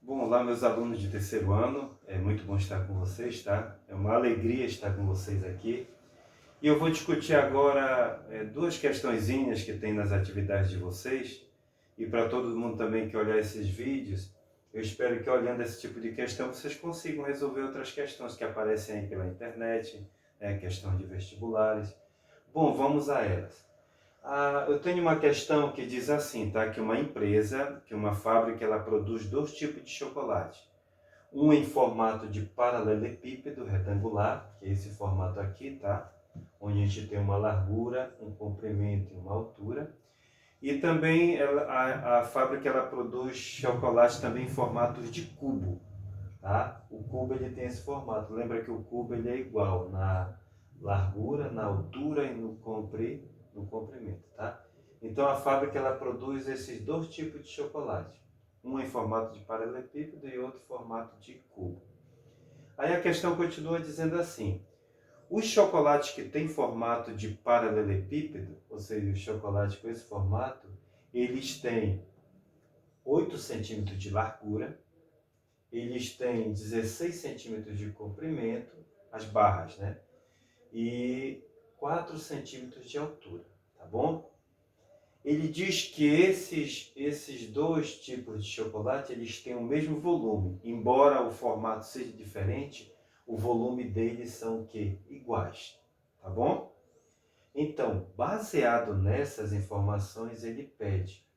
Bom, olá meus alunos de terceiro ano, é muito bom estar com vocês, tá? É uma alegria estar com vocês aqui. E eu vou discutir agora duas questõezinhas que tem nas atividades de vocês. E para todo mundo também que olhar esses vídeos, eu espero que olhando esse tipo de questão vocês consigam resolver outras questões que aparecem aí pela internet, questão de vestibulares. Bom, vamos a elas. Eu tenho uma questão que diz assim, tá? Que uma empresa, que uma fábrica, ela produz dois tipos de chocolate. Um em formato de paralelepípedo retangular, que é esse formato aqui, tá? Onde a gente tem uma largura, um comprimento e uma altura. E também a fábrica ela produz chocolate também em formatos de cubo, tá? O cubo ele tem esse formato. Lembra que o cubo ele é igual na largura, na altura e no comprimento, tá? Então a fábrica ela produz esses dois tipos de chocolate. Um em formato de paralelepípedo e outro em formato de cubo. Aí a questão continua dizendo assim: os chocolates que têm formato de paralelepípedo, ou seja, o chocolate com esse formato, eles têm 8 centímetros de largura, eles têm 16 centímetros de comprimento, as barras, né? E 4 centímetros de altura, tá bom? Ele diz que esses dois tipos de chocolate eles têm o mesmo volume, embora o formato seja diferente, o volume deles são o quê? Iguais, tá bom? Então, baseado nessas informações, ele pede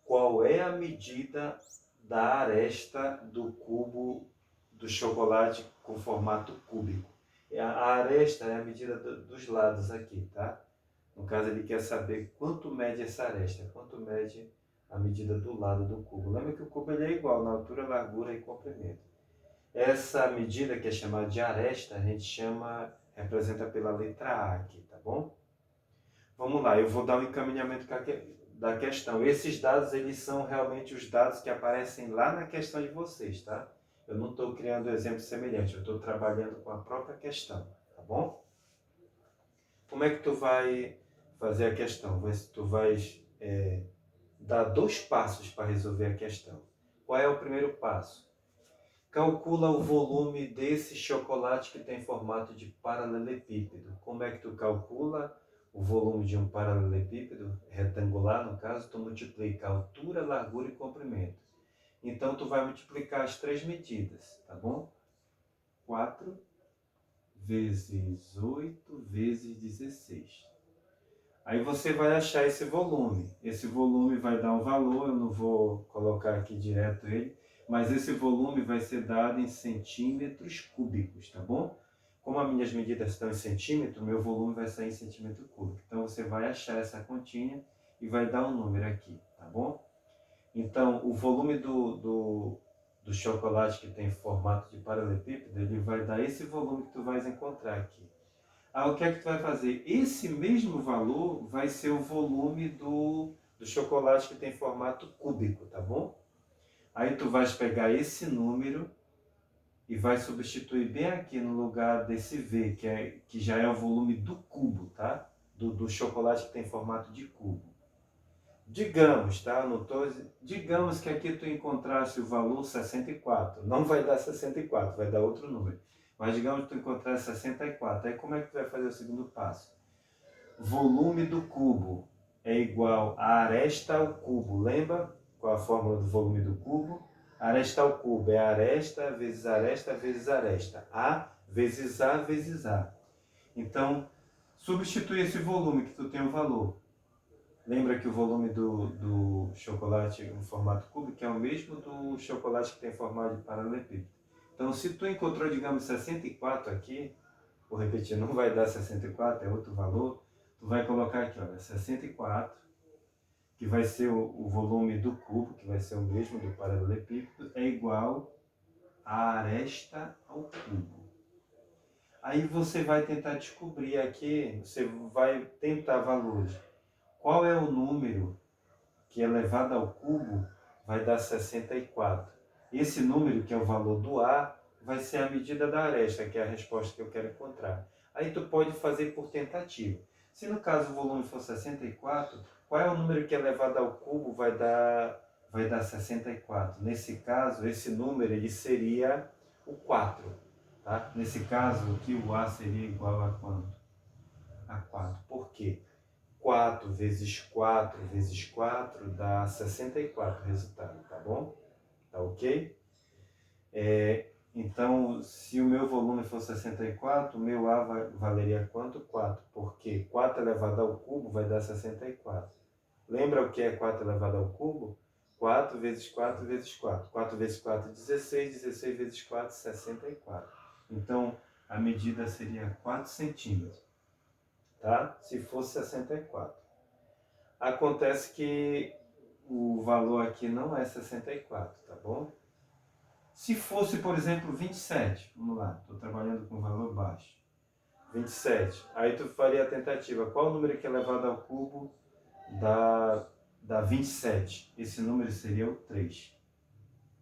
qual é a medida da aresta do cubo do chocolate com formato cúbico. A aresta é a medida dos lados aqui, tá? No caso, ele quer saber quanto mede essa aresta, quanto mede a medida do lado do cubo. Lembra que o cubo ele é igual na altura, largura e comprimento. Essa medida que é chamada de aresta, a gente representa pela letra A aqui, tá bom? Vamos lá, eu vou dar um encaminhamento da questão. Esses dados, eles são realmente os dados que aparecem lá na questão de vocês, tá? Eu não estou criando exemplo semelhante, eu estou trabalhando com a própria questão, tá bom? Como é que tu vai fazer a questão? Tu vais dar dois passos para resolver a questão. Qual é o primeiro passo? Calcula o volume desse chocolate que tem formato de paralelepípedo. Como é que tu calcula o volume de um paralelepípedo, retangular no caso? Tu multiplica a altura, largura e comprimento. Então tu vai multiplicar as três medidas, tá bom? 4 vezes 8 vezes 16. Aí você vai achar esse volume. Esse volume vai dar um valor, eu não vou colocar aqui direto ele, mas esse volume vai ser dado em centímetros cúbicos, tá bom? Como as minhas medidas estão em centímetro, meu volume vai sair em centímetro cúbico. Então você vai achar essa continha e vai dar um número aqui, tá bom? Então o volume do chocolate que tem formato de paralelepípedo, ele vai dar esse volume que tu vais encontrar aqui. O que é que tu vai fazer? Esse mesmo valor vai ser o volume do chocolate que tem formato cúbico, tá bom? Aí tu vais pegar esse número e vai substituir bem aqui no lugar desse V, que já é o volume do cubo, tá? Do chocolate que tem formato de cubo. Digamos, tá? Digamos que aqui tu encontrasse o valor 64. Não vai dar 64, vai dar outro número. Mas digamos que tu encontrasse 64. Aí como é que tu vai fazer o segundo passo? Volume do cubo é igual a aresta ao cubo. Lembra qual a fórmula do volume do cubo? Aresta ao cubo é aresta vezes aresta vezes aresta. A vezes A vezes A. Então, substitui esse volume que tu tem o valor. Lembra que o volume do chocolate em formato cúbico é o mesmo do chocolate que tem formato de paralelepípedo. Então, se tu encontrou, digamos, 64 aqui, vou repetir, não vai dar 64, é outro valor, tu vai colocar aqui, olha, 64, que vai ser o volume do cubo, que vai ser o mesmo do paralelepípedo, é igual a aresta ao cubo. Aí você vai tentar descobrir aqui, você vai tentar valores. Qual é o número que elevado ao cubo vai dar 64? Esse número, que é o valor do A, vai ser a medida da aresta, que é a resposta que eu quero encontrar. Aí tu pode fazer por tentativa. Se no caso o volume for 64, qual é o número que elevado ao cubo vai dar vai dar 64. Nesse caso, esse número ele seria o 4. Tá? Nesse caso, aqui o A seria igual a quanto? A 4. Por quê? 4 vezes 4 vezes 4 dá 64 o resultado, tá bom? Tá ok? Então, se o meu volume for 64, o meu A valeria quanto? 4. Porque 4 elevado ao cubo vai dar 64. Lembra o que é 4 elevado ao cubo? 4 vezes 4 vezes 4. 4 vezes 4, 16. 16 vezes 4, 64. Então, a medida seria 4 centímetros, tá? Se fosse 64. Acontece que o valor aqui não é 64, tá bom? Se fosse, por exemplo, 27, vamos lá, estou trabalhando com valor baixo. 27, aí tu faria a tentativa. Qual o número que é elevado ao cubo dá 27? Esse número seria o 3.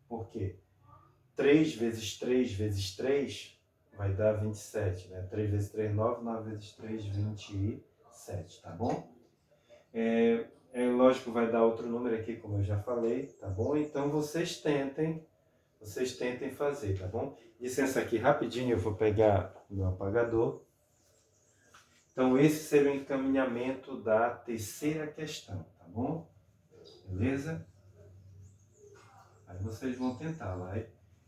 Por quê? 3 vezes 3 vezes 3 vai dar 27, né? 3 vezes 3, 9, 9 vezes 3, 27, tá bom? Lógico, vai dar outro número aqui, como eu já falei, tá bom? Então vocês tentem fazer, tá bom? Licença aqui rapidinho, eu vou pegar o meu apagador. Então esse seria o encaminhamento da terceira questão, tá bom? Beleza? Aí vocês vão tentar lá.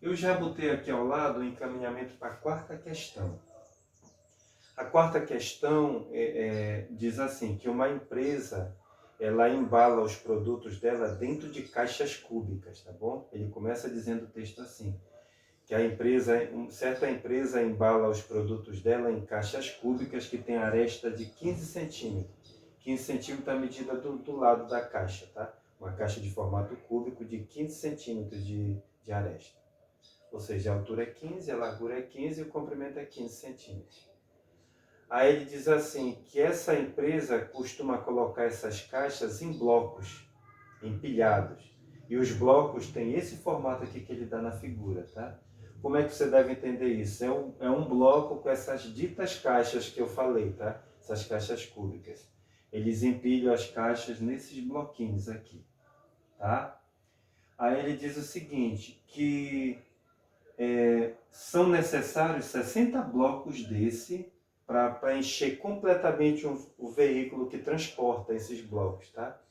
Eu já botei aqui ao lado o encaminhamento para a quarta questão. A quarta questão diz assim, que uma empresa ela embala os produtos dela dentro de caixas cúbicas, tá bom? Ele começa dizendo o texto assim, que certa empresa embala os produtos dela em caixas cúbicas que tem aresta de 15 centímetros. 15 centímetros é a medida do lado da caixa, tá? Uma caixa de formato cúbico de 15 centímetros de aresta. Ou seja, a altura é 15, a largura é 15 e o comprimento é 15 centímetros. Aí ele diz assim, que essa empresa costuma colocar essas caixas em blocos, empilhados. E os blocos têm esse formato aqui que ele dá na figura, tá? Como é que você deve entender isso? É um bloco com essas ditas caixas que eu falei, tá? Essas caixas cúbicas. Eles empilham as caixas nesses bloquinhos aqui, tá? Aí ele diz o seguinte, que são necessários 60 blocos desse para encher completamente o veículo que transporta esses blocos, tá?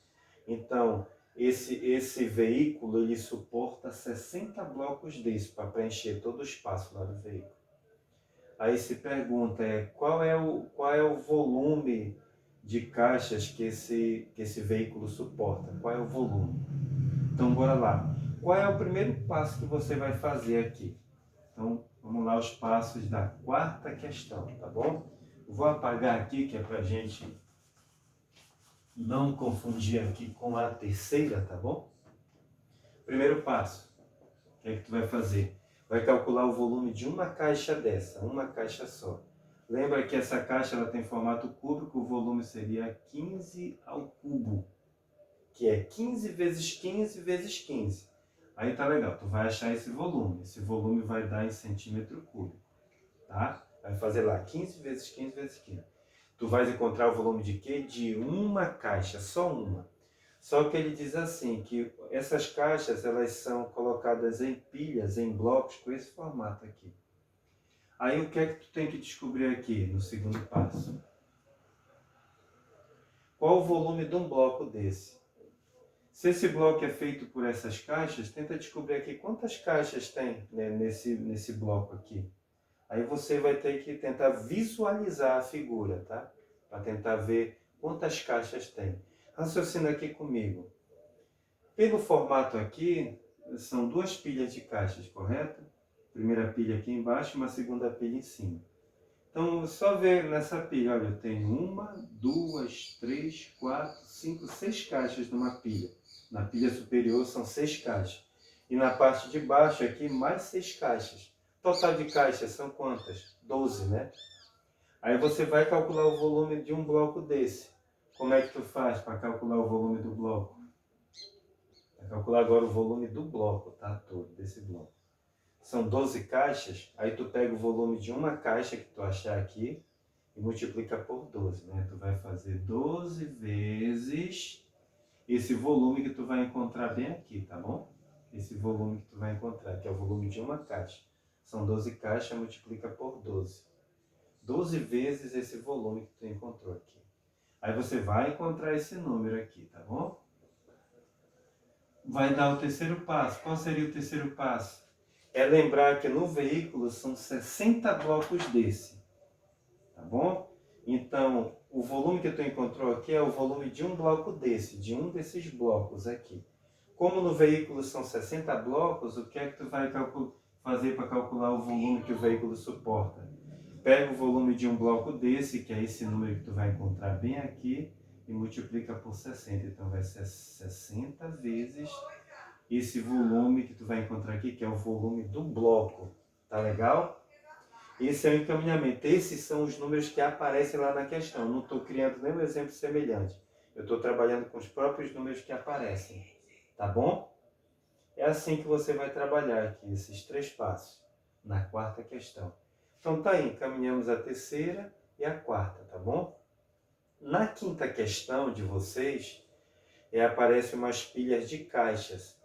Então, esse veículo ele suporta 60 blocos desse para preencher todo o espaço lá do veículo. Aí se pergunta qual é o volume de caixas que esse veículo suporta? Qual é o volume? Então, bora lá. Qual é o primeiro passo que você vai fazer aqui? Então, vamos lá os passos da quarta questão, tá bom? Eu vou apagar aqui, que é para a gente não confundir aqui com a terceira, tá bom? Primeiro passo, o que é que tu vai fazer? Vai calcular o volume de uma caixa dessa, uma caixa só. Lembra que essa caixa ela tem formato cúbico, o volume seria 15 ao cubo, que é 15 vezes 15 vezes 15. Aí tá legal, tu vai achar esse volume. Esse volume vai dar em centímetro cúbico, tá? Vai fazer lá 15 vezes 15 vezes 15. Tu vais encontrar o volume de quê? De uma caixa, só uma. Só que ele diz assim, que essas caixas elas são colocadas em pilhas, em blocos, com esse formato aqui. Aí o que é que tu tem que descobrir aqui no segundo passo? Qual o volume de um bloco desse? Se esse bloco é feito por essas caixas, tenta descobrir aqui quantas caixas tem, né, nesse bloco aqui. Aí você vai ter que tentar visualizar a figura, tá? Para tentar ver quantas caixas tem. Raciocina aqui comigo. Pelo formato aqui, são duas pilhas de caixas, correto? Primeira pilha aqui embaixo e uma segunda pilha em cima. Então, só ver nessa pilha, olha, eu tenho 1, 2, 3, 4, 5, 6 caixas numa pilha. Na pilha superior são 6 caixas. E na parte de baixo aqui, mais 6 caixas. Total de caixas são quantas? 12, né? Aí você vai calcular o volume de um bloco desse. Como é que tu faz para calcular o volume do bloco? Vai calcular agora o volume do bloco, tá? Todo, desse bloco. São 12 caixas, aí tu pega o volume de uma caixa que tu achar aqui e multiplica por 12, né? Tu vai fazer 12 vezes esse volume que tu vai encontrar bem aqui, tá bom? Esse volume que tu vai encontrar, que é o volume de uma caixa. São 12 caixas, multiplica por 12. 12 vezes esse volume que tu encontrou aqui. Aí você vai encontrar esse número aqui, tá bom? Vai dar o terceiro passo. Qual seria o terceiro passo? É lembrar que no veículo são 60 blocos desse, tá bom? Então, o volume que tu encontrou aqui é o volume de um bloco desse, de um desses blocos aqui. Como no veículo são 60 blocos, o que é que tu vai fazer para calcular o volume que o veículo suporta? Pega o volume de um bloco desse, que é esse número que tu vai encontrar bem aqui, e multiplica por 60. Então vai ser 60 vezes esse volume que tu vai encontrar aqui, que é o volume do bloco. Tá legal? Esse é o encaminhamento. Esses são os números que aparecem lá na questão. Não estou criando nenhum exemplo semelhante. Eu estou trabalhando com os próprios números que aparecem. Tá bom? É assim que você vai trabalhar aqui, esses 3 passos, na quarta questão. Então tá aí, encaminhamos a terceira e a quarta, tá bom? Na quinta questão de vocês, aparecem umas pilhas de caixas.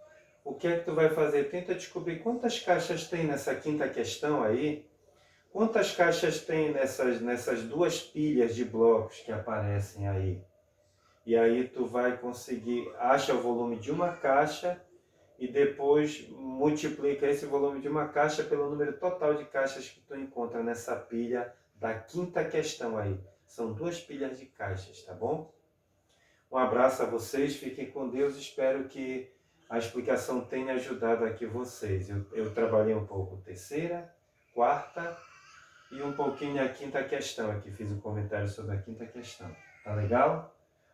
O que é que tu vai fazer? Tenta descobrir quantas caixas tem nessa quinta questão aí. Quantas caixas tem nessas duas pilhas de blocos que aparecem aí? E aí tu vai conseguir, acha o volume de uma caixa e depois multiplica esse volume de uma caixa pelo número total de caixas que tu encontra nessa pilha da quinta questão aí. São 2 pilhas de caixas, tá bom? Um abraço a vocês, fiquem com Deus, espero que a explicação tenha ajudado aqui vocês. Eu trabalhei um pouco terceira, quarta e um pouquinho a quinta questão aqui, fiz um comentário sobre a quinta questão. Tá legal?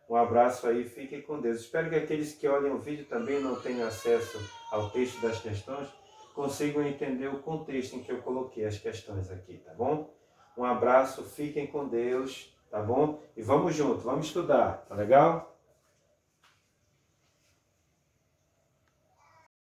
Um abraço aí, fiquem com Deus. Espero que aqueles que olham o vídeo também não tenham acesso ao texto das questões, consigam entender o contexto em que eu coloquei as questões aqui, tá bom? Um abraço, fiquem com Deus, tá bom? E vamos junto, vamos estudar, tá legal?